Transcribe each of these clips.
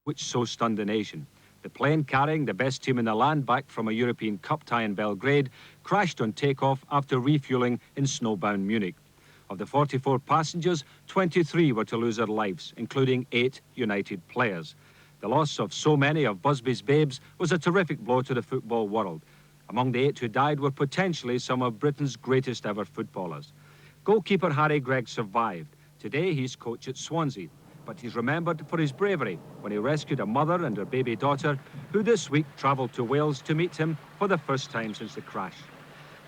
which so stunned the nation. The plane carrying the best team in the land back from a European Cup tie in Belgrade crashed on takeoff after refuelling in snowbound Munich. Of the 44 passengers, 23 were to lose their lives, including 8 United players. The loss of so many of Busby's babes was a terrific blow to the football world. Among the 8 who died were potentially some of Britain's greatest ever footballers. Goalkeeper Harry Gregg survived. Today he's coach at Swansea, but he's remembered for his bravery when he rescued a mother and her baby daughter, who this week travelled to Wales to meet him for the first time since the crash.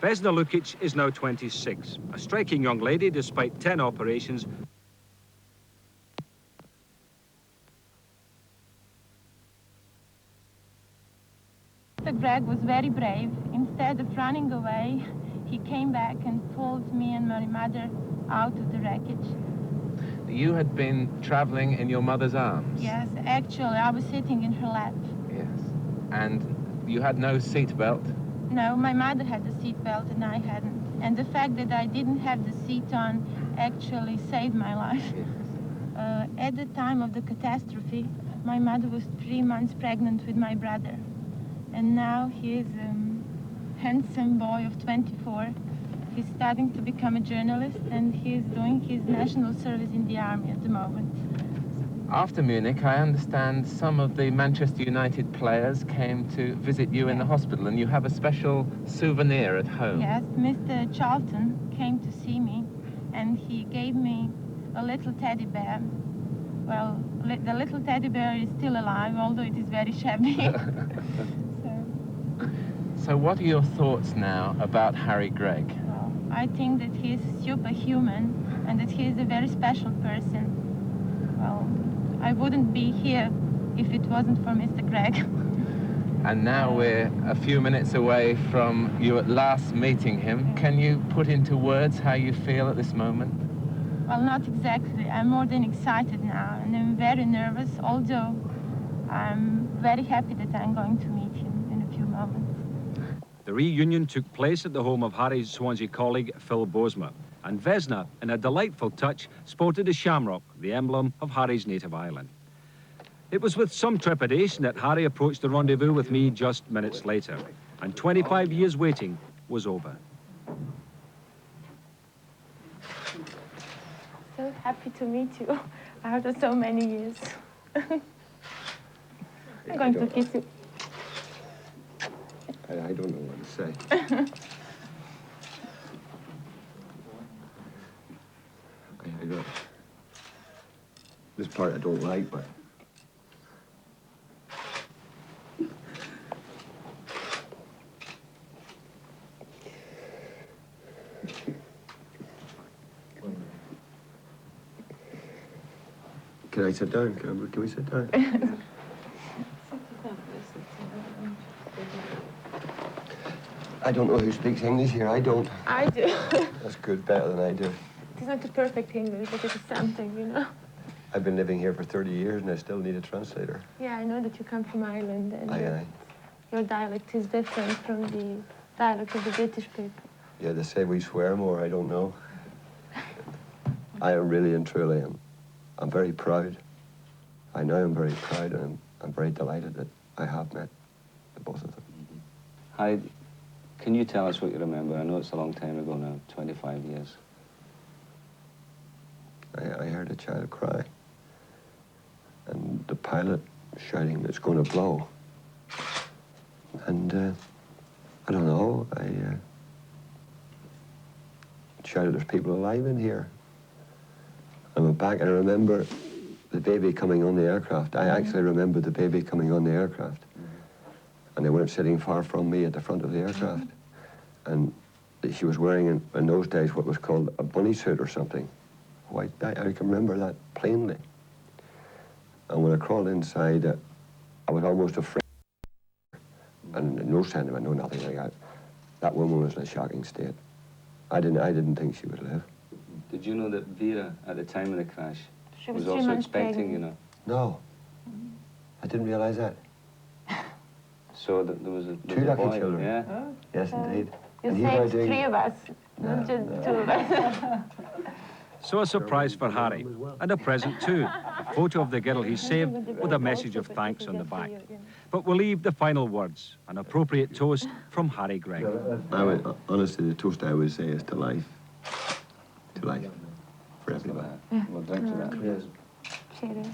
Vesna Lukic is now 26, a striking young lady despite 10 operations. Gregg was very brave. Instead of running away, he came back and pulled me and my mother out of the wreckage. You had been traveling in your mother's arms? Yes, actually, I was sitting in her lap. Yes. And you had no seat belt? No, my mother had a seat belt and I hadn't. And the fact that I didn't have the seat on actually saved my life. Yes. At the time of the catastrophe, my mother was 3 months pregnant with my brother. And now he is a handsome boy of 24. He's starting to become a journalist and he's doing his national service in the army at the moment. After Munich, I understand some of the Manchester United players came to visit you in the hospital, and you have a special souvenir at home. Yes, Mr. Charlton came to see me and he gave me a little teddy bear. Well, the little teddy bear is still alive, although it is very shabby. So what are your thoughts now about Harry Gregg? Well, I think that he is superhuman and that he is a very special person. Well, I wouldn't be here if it wasn't for Mr. Gregg. And now we're a few minutes away from you at last meeting him. Can you put into words how you feel at this moment? Well, not exactly. I'm more than excited now, and I'm very nervous, although I'm very happy that I'm going to meet him in a few moments. The reunion took place at the home of Harry's Swansea colleague, Phil Bosma, and Vesna, in a delightful touch, sported a shamrock, the emblem of Harry's native island. It was with some trepidation that Harry approached the rendezvous with me just minutes later, and 25 years waiting was over. So happy to meet you after so many years. I'm going to kiss you. I don't know what to say. I don't. This part I don't like, but. Can I sit down? Can we sit down? I don't know who speaks English here. I don't. I do. That's good, better than I do. It's not a perfect English, but it's something, you know. I've been living here for 30 years and I still need a translator. Yeah, I know that you come from Ireland and Aye. your dialect is different from the dialect of the British people. Yeah, they say we swear more. I don't know. I am really and truly I'm very proud. I know I'm very proud and I'm very delighted that I have met the both of them. Hi. Can you tell us what you remember? I know it's a long time ago now, 25 years. I heard a child cry. And the pilot shouting, "It's going to blow." And I don't know, I shouted, "There's people alive in here." I went back and I remember the baby coming on the aircraft. I actually remember the baby coming on the aircraft. And they weren't sitting far from me at the front of the aircraft. And she was wearing, in those days, what was called a bunny suit or something. White. I can remember that plainly. And when I crawled inside, I was almost afraid. And no sentiment, no nothing like that. That woman was in a shocking state. I didn't think she would live. Did you know that Vera, at the time of the crash, She was 3 also months expecting, pregnant. you know? No. I didn't realize that. So that there was a, Two lucky boy, children. yeah? Oh. Yes, indeed. You And he's now saved doing- 3 of us, not just 2 of us. So a surprise for Harry, and a present too. A photo of the girl he saved with a message of thanks on the back. But we'll leave the final words, an appropriate toast from Harry Gregg. Honestly, the toast I would say is to life. To life. For everybody. We'll drink to that. Cheers.